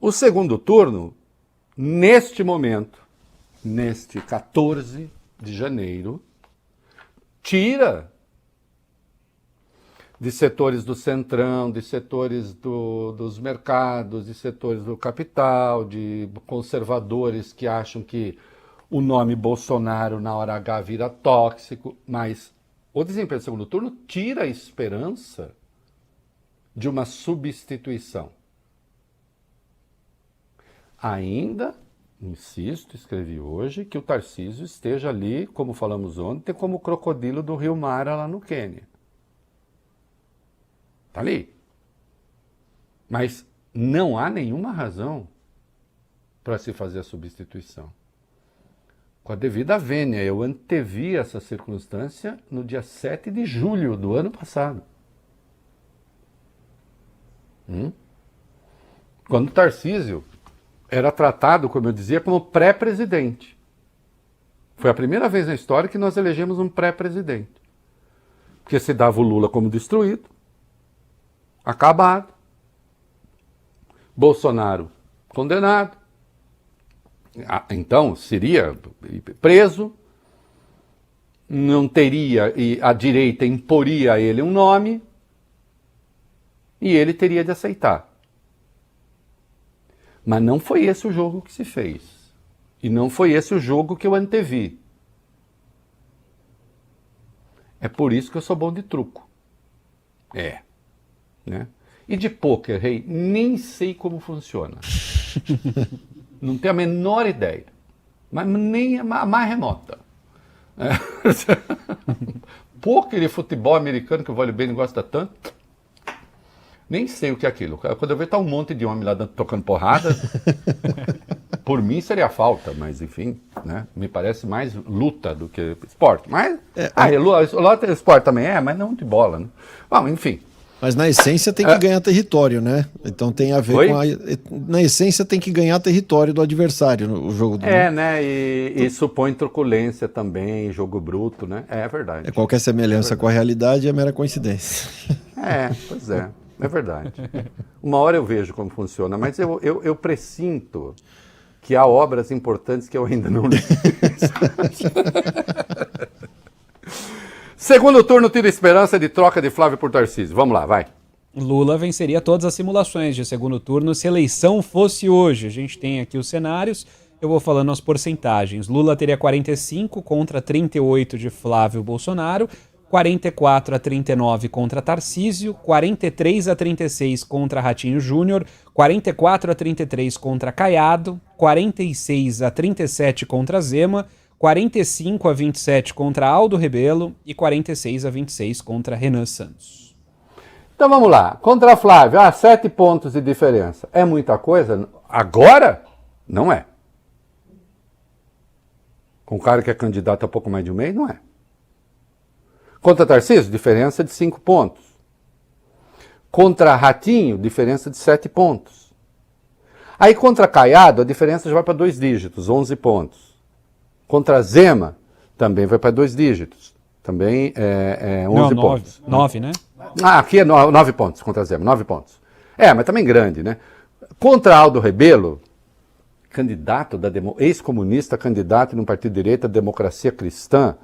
O segundo turno, neste momento, neste 14 de janeiro, tira de setores do centrão, de setores dos mercados, de setores do capital, de conservadores que acham que o nome Bolsonaro na hora H vira tóxico, mas o desempenho do segundo turno tira a esperança de uma substituição. Ainda, insisto, escrevi hoje, que o Tarcísio esteja ali, como falamos ontem, como o crocodilo do Rio Mara lá no Quênia. Está ali. Mas não há nenhuma razão para se fazer a substituição. Com a devida vênia, eu antevi essa circunstância no dia 7 de julho do ano passado. Quando o Tarcísio era tratado, como eu dizia, como pré-presidente. Foi a primeira vez na história que nós elegemos um pré-presidente. Porque se dava o Lula como destruído, acabado, Bolsonaro condenado, então seria preso, não teria, e a direita imporia a ele um nome, e ele teria de aceitar. Mas não foi esse o jogo que se fez. E não foi esse o jogo que eu antevi. É por isso que eu sou bom de truco. Né? E de pôquer, rei, nem sei como funciona. Não tenho a menor ideia. Mas nem a mais remota. Pôquer e futebol americano, que o vôlei não gosta tanto, nem sei o que é aquilo. Quando eu vejo, tá um monte de homem lá tocando porrada. Por mim seria falta, mas enfim, né? Me parece mais luta do que esporte. Mas luta e esporte também mas não de bola, né? Bom, enfim. Mas na essência tem que ganhar território, né? Então tem a ver na essência tem que ganhar território do adversário o jogo. Né? E supõe truculência também, jogo bruto, né? É verdade. Qualquer semelhança com a realidade é mera coincidência. Pois é. É verdade. Uma hora eu vejo como funciona, mas eu pressinto que há obras importantes que eu ainda não li. Segundo turno tira esperança de troca de Flávio por Tarcísio. Vamos lá, vai. Lula venceria todas as simulações de segundo turno se a eleição fosse hoje. A gente tem aqui os cenários, eu vou falando as porcentagens. Lula teria 45 contra 38 de Flávio Bolsonaro, 44-39 contra Tarcísio, 43-36 contra Ratinho Júnior, 44-33 contra Caiado, 46-37 contra Zema, 45-27 contra Aldo Rebelo e 46-26 contra Renan Santos. Então vamos lá. Contra Flávio, 7 pontos de diferença. É muita coisa? Agora? Não é. Com um cara que é candidato há pouco mais de um mês, não é. Contra Tarcísio, diferença de 5 pontos. Contra Ratinho, diferença de 7 pontos. Aí contra Caiado, a diferença já vai para 2 dígitos, 11 pontos. Contra Zema, também vai para 2 dígitos, também 11 pontos. 9, né? Aqui é 9 pontos contra Zema, 9 pontos. Mas também grande, né? Contra Aldo Rebelo, candidato ex-comunista, candidato num partido de direita, Democracia Cristã,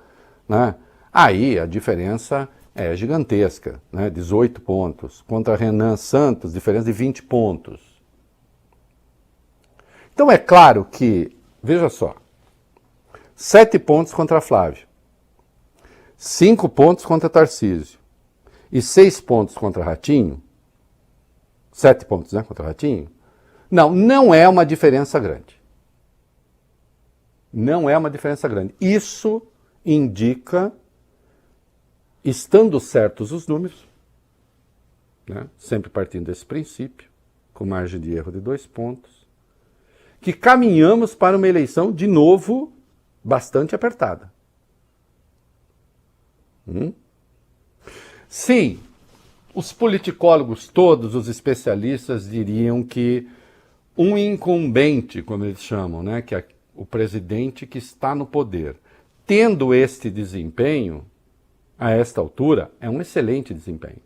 né? Aí a diferença é gigantesca, né? 18 pontos. Contra Renan Santos, diferença de 20 pontos. Então é claro que, veja só, 7 pontos contra Flávio, 5 pontos contra Tarcísio e 6 pontos contra Ratinho, 7 pontos, né, contra Ratinho, não é uma diferença grande. Não é uma diferença grande. Isso indica, estando certos os números, né, sempre partindo desse princípio, com margem de erro de 2 pontos, que caminhamos para uma eleição, de novo, bastante apertada. Sim, os politicólogos todos, os especialistas, diriam que um incumbente, como eles chamam, né, que é o presidente que está no poder, tendo este desempenho, a esta altura, é um excelente desempenho.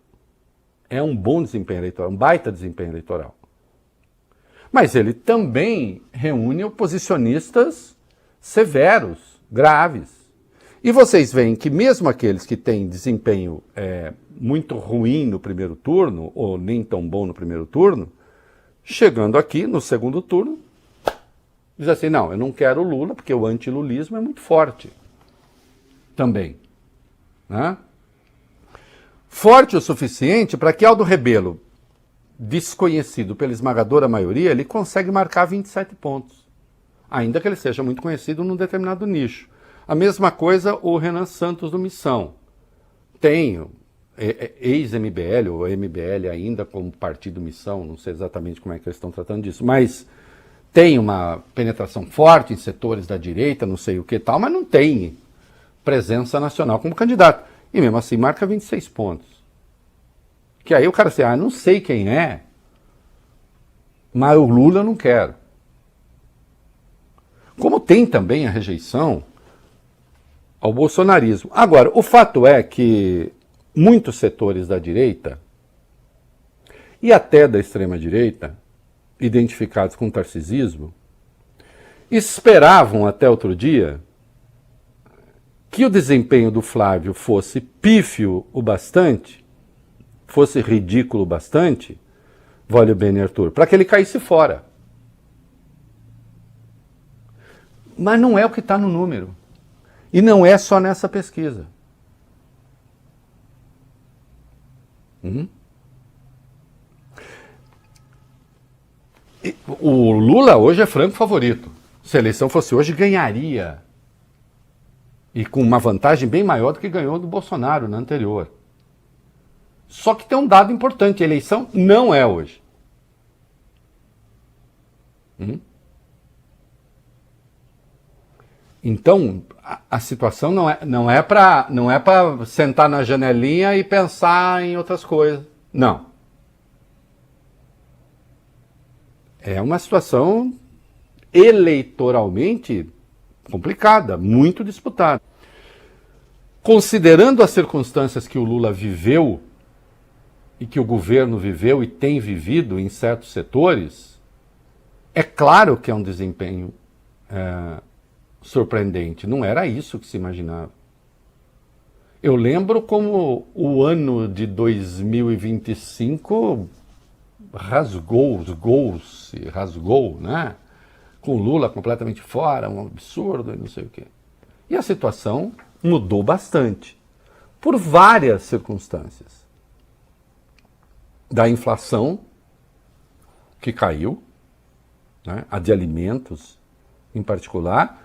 É um bom desempenho eleitoral, um baita desempenho eleitoral. Mas ele também reúne oposicionistas severos, graves. E vocês veem que mesmo aqueles que têm desempenho muito ruim no primeiro turno, ou nem tão bom no primeiro turno, chegando aqui no segundo turno, diz assim, não, eu não quero o Lula, porque o antilulismo é muito forte também. Né? Forte o suficiente para que Aldo Rebelo, desconhecido pela esmagadora maioria, ele consegue marcar 27 pontos. Ainda que ele seja muito conhecido num determinado nicho. A mesma coisa o Renan Santos do Missão. Tem ex-MBL, ou MBL ainda como partido Missão, não sei exatamente como é que eles estão tratando disso, mas tem uma penetração forte em setores da direita, não sei o que tal, mas não tem presença nacional como candidato. E mesmo assim marca 26 pontos. Que aí o cara assim, não sei quem é, mas o Lula eu não quero. Como tem também a rejeição ao bolsonarismo. Agora, o fato é que muitos setores da direita, e até da extrema-direita, identificados com o tarcisismo, esperavam até outro dia que o desempenho do Flávio fosse pífio o bastante, fosse ridículo o bastante, Vólio Bene Arthur, para que ele caísse fora. Mas não é o que está no número. E não é só nessa pesquisa. O Lula hoje é franco favorito. Se a eleição fosse hoje, ganharia. E com uma vantagem bem maior do que ganhou do Bolsonaro na anterior. Só que tem um dado importante, a eleição não é hoje. Então, a situação não é para sentar na janelinha e pensar em outras coisas. Não. É uma situação eleitoralmente complicada, muito disputada. Considerando as circunstâncias que o Lula viveu e que o governo viveu e tem vivido em certos setores, é claro que é um desempenho surpreendente. Não era isso que se imaginava. Eu lembro como o ano de 2025 rasgou, né? Com o Lula completamente fora, um absurdo e não sei o quê. E a situação mudou bastante, por várias circunstâncias. Da inflação, que caiu, né? A de alimentos em particular,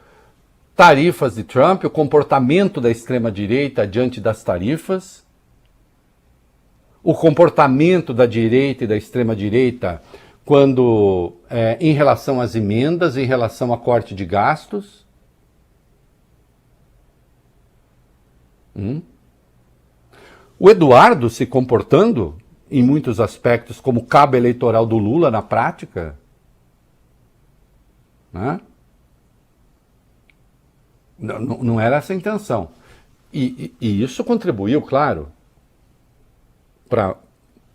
tarifas de Trump, o comportamento da extrema-direita diante das tarifas, o comportamento da direita e da extrema-direita quando, em relação às emendas, em relação a corte de gastos. O Eduardo se comportando, em muitos aspectos, como cabo eleitoral do Lula na prática. Né? Não era essa a intenção. E isso contribuiu, claro, para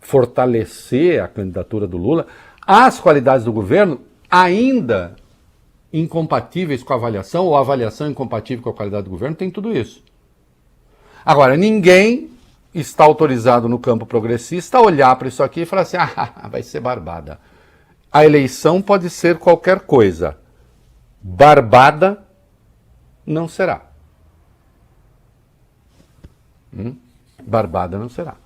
fortalecer a candidatura do Lula. As qualidades do governo ainda incompatíveis com a avaliação, ou a avaliação incompatível com a qualidade do governo, tem tudo isso. Agora, ninguém está autorizado no campo progressista a olhar para isso aqui e falar assim, vai ser barbada. A eleição pode ser qualquer coisa. Barbada não será. Barbada não será.